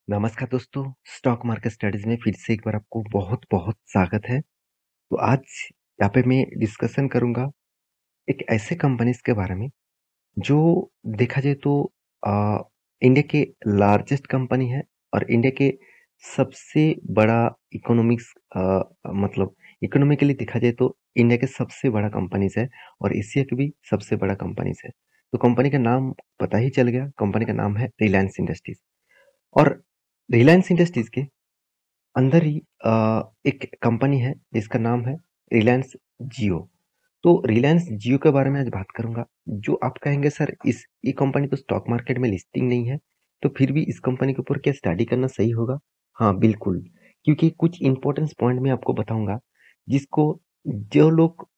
नमस्कार दोस्तों, stock market studies में फिर से एक बार आपको बहुत-बहुत स्वागत है। तो आज यहाँ पे मैं डिस्कशन करूँगा एक ऐसे कंपनीज़ के बारे में जो देखा जाए तो अ, इंडिया के लार्जेस्ट कंपनी है और इंडिया के सबसे बड़ा इकोनॉमिक्स मतलब इकोनॉमिकली देखा जाए तो इंडिया के सबसे बड़ा कंपनीज़ है और एशिया के भी सबसे बड़ा कंपनीज़ है। तो कंपनी का नाम पता ही चल गया, कंपनी का नाम है रिलायंस इंडस्ट्रीज़ और रिलायंस इंडस्ट्रीज़ के अंदर ही एक कंपनी है जिसका नाम है रिलायंस जियो। तो रिलायंस जियो के बारे में आज बात करूँगा। जो आप कहेंगे सर ये कंपनी तो स्टॉक मार्केट में लिस्टिंग नहीं है, तो फिर भी इस कंपनी के ऊपर क्या स्टडी करना सही होगा? हाँ, बिल्कुल। क्योंकि कुछ इम्पोर्टेंस पॉइंट मैं आपको बताऊँगा, जिसको जो लोग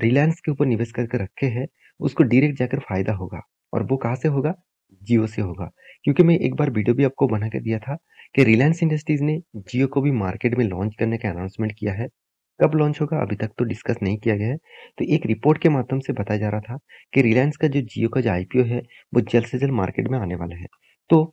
रिलायंस के ऊपर निवेश करके रखे हैं, उसको डायरेक्ट जाकर फ़ायदा होगा और वो कहाँ से होगा? जियो से होगा। क्योंकि मैं एक बार वीडियो भी आपको बना के दिया था कि रिलायंस इंडस्ट्रीज़ ने जियो को भी मार्केट में लॉन्च करने का अनाउंसमेंट किया है। कब लॉन्च होगा अभी तक तो डिस्कस नहीं किया गया है। तो एक रिपोर्ट के माध्यम से बताया जा रहा था कि रिलायंस का जो जियो का जो आईपीओ है, वो जल्द से जल्द मार्केट में आने वाला है। तो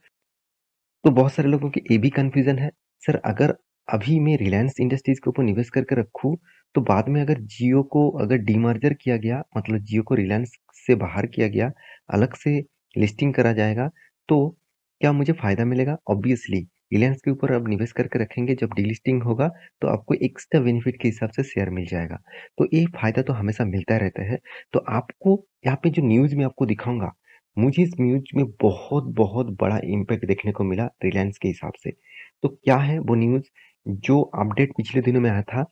तो बहुत सारे लोगों की ये भी कन्फ्यूज़न है, सर अगर अभी मैं रिलायंस इंडस्ट्रीज़ के ऊपर निवेश करके रखूँ, तो बाद में अगर जियो को अगर डीमर्जर किया गया, मतलब जियो को रिलायंस से बाहर किया गया, अलग से लिस्टिंग करा जाएगा, तो क्या मुझे फ़ायदा मिलेगा? ऑब्वियसली रिलायंस के ऊपर अब निवेश करके रखेंगे, जब डीलिस्टिंग होगा, तो आपको एक्स्ट्रा बेनिफिट के हिसाब से शेयर मिल जाएगा। तो ये फ़ायदा तो हमेशा मिलता रहता है। तो आपको यहाँ पे जो न्यूज़ मैं आपको दिखाऊँगा, मुझे इस न्यूज़ में बहुत बड़ा इम्पैक्ट देखने को मिला रिलायंस के हिसाब से। तो क्या है वो न्यूज़ जो अपडेट पिछले दिनों में आया था,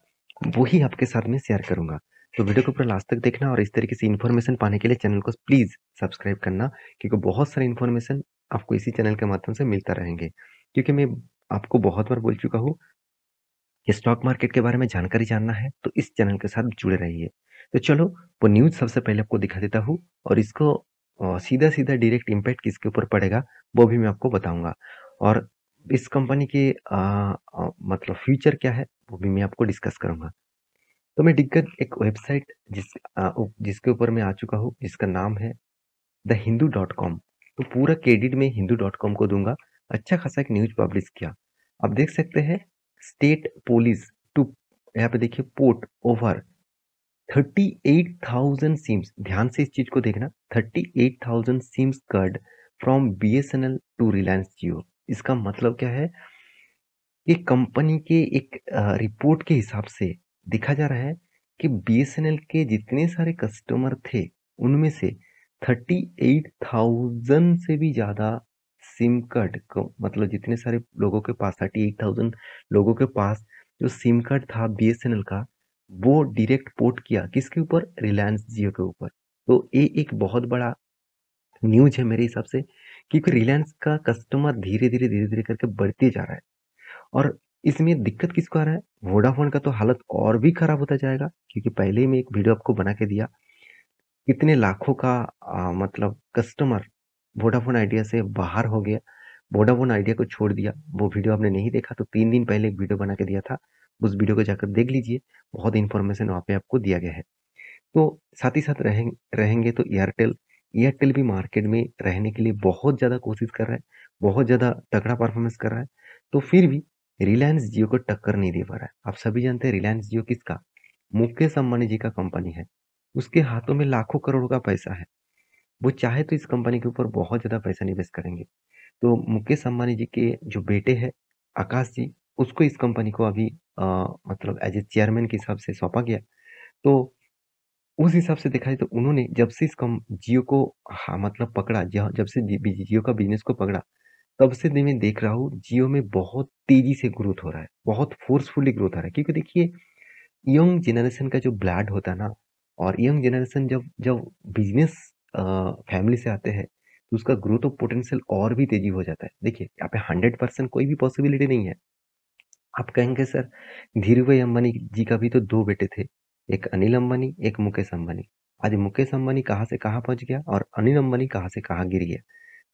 वही आपके साथ में शेयर करूँगा। तो वीडियो को पूरा लास्ट तक देखना और इस तरीके से इन्फॉर्मेशन पाने के लिए चैनल को प्लीज़ सब्सक्राइब करना, क्योंकि बहुत सारे इन्फॉर्मेशन आपको इसी चैनल के माध्यम से मिलता रहेंगे। क्योंकि मैं आपको बहुत बार बोल चुका हूँ कि स्टॉक मार्केट के बारे में जानकारी जानना है, तो इस चैनल के साथ जुड़े रहिए। तो चलो वो न्यूज़ सबसे पहले आपको दिखा देता हूँ और इसको सीधा-सीधा डायरेक्ट इम्पैक्ट किसके ऊपर पड़ेगा, वो भी मैं आपको बताऊँगा। और इस कंपनी के मतलब फ्यूचर क्या है, वो भी मैं आपको डिस्कस करूँगा। तो मैं दिग्गज एक वेबसाइट जिसके ऊपर मैं आ चुका हूँ, जिसका नाम है द हिंदू डॉट कॉम। तो पूरा क्रेडिट मैं हिंदू डॉट कॉम को दूँगा। अच्छा खासा एक न्यूज़ पब्लिश किया। आप देख सकते हैं स्टेट पुलिस टू यहाँ पे देखिए पोर्ट ओवर 38,000 सिम्स, ध्यान से इस चीज़ को देखना, 38,000 SIMs cut from BSNL to Reliance Jio. इसका मतलब क्या है? ये कंपनी के एक रिपोर्ट के हिसाब से देखा जा रहा है कि बीएसएनएल के जितने सारे कस्टमर थे, उनमें से 38,000 से भी ज़्यादा सिम कार्ड को, मतलब जितने सारे लोगों के पास 38,000 लोगों के पास जो सिम कार्ड था बीएसएनएल का, वो डायरेक्ट पोर्ट किया किसके ऊपर? रिलायंस जियो के ऊपर। तो ये एक बहुत बड़ा न्यूज़ है मेरे हिसाब से, क्योंकि रिलायंस का कस्टमर धीरे-धीरे करके बढ़ते जा रहा है। और इसमें दिक्कत किसको आ रहा है? वोडाफ़ोन का तो हालत और भी खराब होता जाएगा, क्योंकि पहले ही मैं एक वीडियो आपको बना के दिया। कितने लाखों का मतलब कस्टमर वोडाफ़ोन आइडिया से बाहर हो गया, वोडाफ़ोन आइडिया को छोड़ दिया। वो वीडियो आपने नहीं देखा तो 3 दिन पहले एक वीडियो बना के दिया था। उस वीडियो को जाकर देख लीजिए, बहुत इन्फॉर्मेशन वहाँ पे आपको दिया गया है। तो साथ ही साथ रहेंगे तो एयरटेल, एयरटेल भी मार्केट में रहने के लिए बहुत ज़्यादा कोशिश कर रहा है, बहुत ज़्यादा तगड़ा परफ़ॉर्मेंस कर रहा है। तो फिर भी रिलायंस जियो को टक्कर नहीं दे पा रहा है। आप सभी जानते हैं रिलायंस जियो किसका? मुकेश अंबानी जी का कंपनी है। उसके हाथों में लाखों करोड़ों का पैसा है। वो चाहे तो इस कंपनी के ऊपर बहुत ज़्यादा पैसा निवेश करेंगे। तो मुकेश अंबानी जी के जो बेटे हैं, आकाश जी, उसको इस कंपनी को अभी मतलब एज़ ए चेयरमैन के हिसाब से सौंपा गया। तो उस हिसाब से देखा जाए तो उन्होंने जब से इस कम जियो को हाँ, मतलब पकड़ा, जब से जियो का बिज़नेस को पकड़ा, तब से मैं देख रहा हूँ जियो में बहुत तेज़ी से ग्रोथ हो रहा है, बहुत फ़ोर्सफुली ग्रोथ आ रहा है। क्योंकि देखिए यंग जनरेशन का जो ब्लड होता है ना, और यंग जनरेशन जब जब बिज़नेस फैमिली से आते हैं, तो उसका ग्रोथ ऑफ पोटेंशियल और भी तेज़ी हो जाता है। देखिए, यहाँ पे 100% कोई भी पॉसिबिलिटी नहीं है। आप कहेंगे सर धीरूभाई अंबानी जी का भी तो 2 बेटे थे, एक अनिल अंबानी, एक मुकेश अंबानी। आज मुकेश अंबानी कहाँ से कहाँ पहुँच गया और अनिल अंबानी कहाँ से कहाँ गिर गया।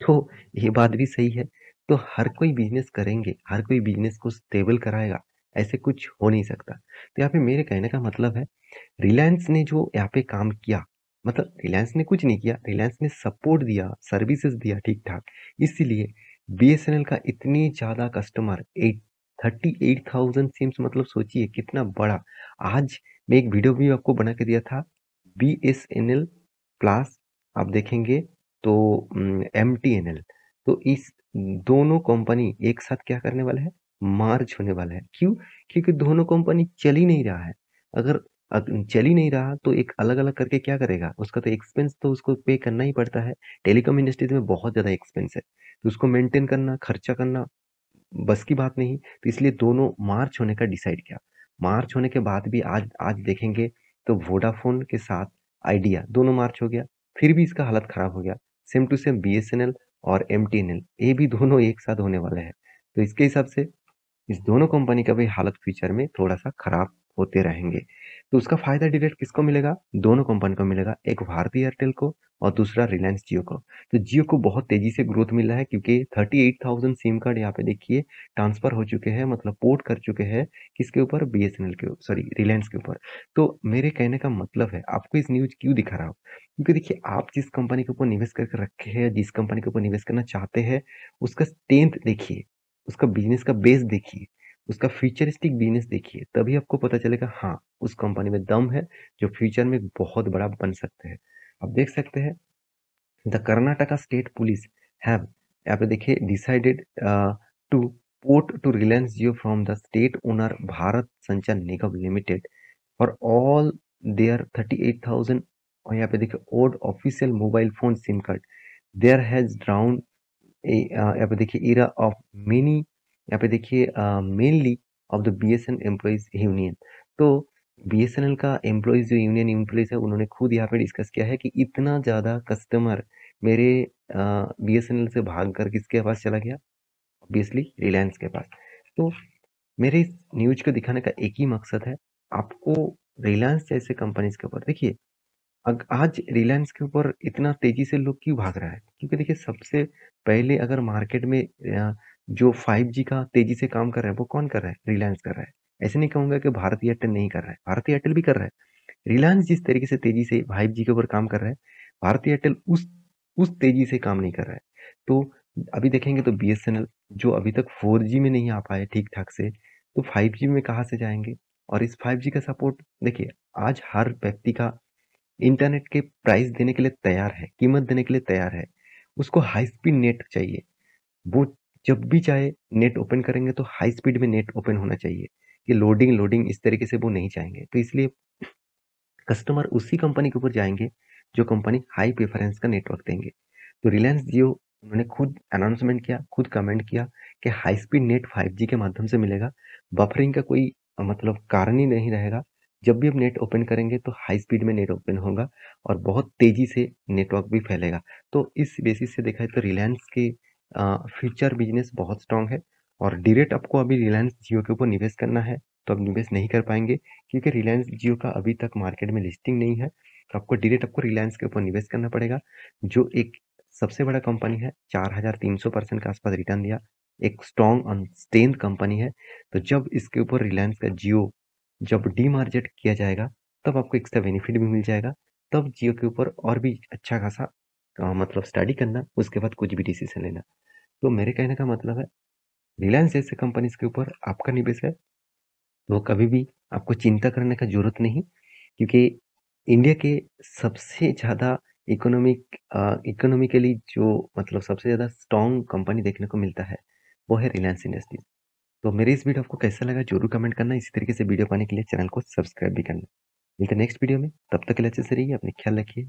तो ये बात भी सही है। तो हर कोई बिज़नेस करेंगे, हर कोई बिज़नेस को स्टेबल कराएगा, ऐसे कुछ हो नहीं सकता। तो यहाँ पे मेरे कहने का मतलब है, रिलायंस ने जो यहाँ पे काम किया, मतलब रिलायंस ने कुछ नहीं किया, रिलायंस ने सपोर्ट दिया, सर्विसेज़ दिया ठीक-ठाक। इसीलिए बीएसएनएल का इतनी ज़्यादा कस्टमर 38,000 सिम्स, मतलब सोचिए कितना बड़ा। आज मैं एक वीडियो भी आपको बना के दिया था, बीएसएनएल प्लस आप देखेंगे तो एमटीएनएल। तो इस दोनों कंपनी एक साथ क्या करने वाला है, मार्च होने वाला है। क्यों? क्योंकि दोनों कंपनी चल ही नहीं रहा है। अगर चल ही नहीं रहा तो एक अलग अलग करके क्या करेगा, उसका तो एक्सपेंस तो उसको पे करना ही पड़ता है। टेलीकॉम इंडस्ट्रीज में बहुत ज़्यादा एक्सपेंस है, तो उसको मेंटेन करना, खर्चा करना बस की बात नहीं। तो इसलिए दोनों मार्च होने का डिसाइड किया। मार्च होने के बाद भी आज आज देखेंगे तो वोडाफोन के साथ आइडिया दोनों मार्च हो गया, फिर भी इसका हालत खराब हो गया। सेम टू सेम बीएसएनएल और एमटीएनएल, ये भी दोनों एक साथ होने वाले हैं। तो इसके हिसाब से इस दोनों कंपनी का भी हालत फ्यूचर में थोड़ा-सा खराब होते रहेंगे। तो उसका फ़ायदा डायरेक्ट किसको मिलेगा? दोनों कंपनी को मिलेगा, एक भारती एयरटेल को और दूसरा रिलायंस जियो को। तो जियो को बहुत तेज़ी से ग्रोथ मिल रहा है, क्योंकि 38,000 सिम कार्ड यहाँ पे देखिए ट्रांसफ़र हो चुके हैं, मतलब पोर्ट कर चुके हैं किसके ऊपर? बीएसएनएल के, सॉरी, रिलायंस के ऊपर। तो मेरे कहने का मतलब है, आपको इस न्यूज़ क्यों दिखा रहा हूँ? क्योंकि देखिए, आप जिस कंपनी के ऊपर निवेश करके रखे हैं, जिस कंपनी के ऊपर निवेश करना चाहते हैं, उसका स्ट्रेंथ देखिए, उसका बिज़नेस का बेस देखिए, उसका फ्यूचरिस्टिक बिज़नेस देखिए, तभी आपको पता चलेगा हाँ, उस कंपनी में दम है, जो फ्यूचर में बहुत बड़ा बन सकते हैं। आप देख सकते हैं, the Karnataka state police have, यहाँ पे देखिए, decided to port to Reliance Jio from the state owner Bharat Sanchar Nigam limited for all their 38,000, और यहाँ पे देखिए old official mobile phone sim card. There has drawn यहाँ पे देखिए एरा ऑफ मेनी, यहाँ पे देखिए mainly of the BSNL employees union. तो बीएसएनएल का एम्प्लॉइज, जो यूनियन एम्प्लॉइज है, उन्होंने खुद यहाँ पे डिस्कस किया है कि इतना ज़्यादा कस्टमर मेरे बीएसएनएल से भाग कर किसके पास चला गया, ऑब्वियसली रिलायंस के पास। तो मेरे इस न्यूज को दिखाने का एक ही मकसद है, आपको रिलायंस जैसे कंपनीज के ऊपर देखिए। आज रिलायंस के ऊपर इतना तेजी से लोग क्यों भाग रहा है? क्योंकि देखिए, सबसे पहले अगर मार्केट में जो 5G का तेजी से काम कर रहा है, वो कौन कर रहा है? रिलायंस कर रहा है। ऐसे नहीं कहूंगा कि भारती एयरटेल नहीं कर रहा है, भारती एयरटेल भी कर रहा है। रिलायंस जिस तरीके से तेजी से 5G के ऊपर काम कर रहा है, भारती एयरटेल उस तेजी से काम नहीं कर रहा है। तो अभी देखेंगे तो बीएसएनएल, जो अभी तक 4G में नहीं आ पाए ठीक ठाक से, तो 5G में कहाँ से जाएंगे? और इस 5G का सपोर्ट देखिए, आज हर व्यक्ति का इंटरनेट के प्राइस देने के लिए तैयार है, कीमत देने के लिए तैयार है। उसको हाई स्पीड नेट चाहिए। वो जब भी चाहे नेट ओपन करेंगे तो हाई स्पीड में नेट ओपन होना चाहिए। ये लोडिंग लोडिंग इस तरीके से वो नहीं चाहेंगे। तो इसलिए कस्टमर उसी कंपनी के ऊपर जाएंगे जो कंपनी हाई प्रेफरेंस का नेटवर्क देंगे। तो रिलायंस जियो, उन्होंने खुद अनाउंसमेंट किया, खुद कमेंट किया कि हाई स्पीड नेट 5G के माध्यम से मिलेगा। बफरिंग का कोई मतलब कारण ही नहीं रहेगा। जब भी हम नेट ओपन करेंगे तो हाई स्पीड में नेट ओपन होगा और बहुत तेजी से नेटवर्क भी फैलेगा। तो इस बेसिस से देखा जाए तो रिलायंस के फ्यूचर बिजनेस बहुत स्ट्रांग है। और डायरेक्ट आपको अभी रिलायंस जियो के ऊपर निवेश करना है तो आप निवेश नहीं कर पाएंगे, क्योंकि रिलायंस जियो का अभी तक मार्केट में लिस्टिंग नहीं है। तो आपको डायरेक्ट आपको रिलायंस के ऊपर निवेश करना पड़ेगा, जो एक सबसे बड़ा कंपनी है, 4,300% के आसपास रिटर्न दिया, एक स्ट्रॉन्ग और स्ट्रेंथ कंपनी है। तो जब इसके ऊपर रिलायंस का जियो जब डीमार्केट किया जाएगा, तब आपको एक्स्ट्रा बेनिफिट भी मिल जाएगा। तब जियो के ऊपर और भी अच्छा खासा मतलब स्टडी करना, उसके बाद कुछ भी डिसीजन लेना। तो मेरे कहने का मतलब है, रिलायंस जैसे कंपनीज के ऊपर आपका निवेश है तो कभी भी आपको चिंता करने का जरूरत नहीं, क्योंकि इंडिया के सबसे ज़्यादा इकोनॉमिकली जो मतलब सबसे ज़्यादा स्ट्रॉन्ग कंपनी देखने को मिलता है, वो है रिलायंस इंडस्ट्रीज। तो मेरी इस वीडियो आपको कैसा लगा जरूर कमेंट करना। इसी तरीके से वीडियो पाने के लिए चैनल को सब्सक्राइब भी करना। मिलते हैं नेक्स्ट वीडियो में, तब तक के लिए अच्छे से रहिए, अपने ख्याल रखिए।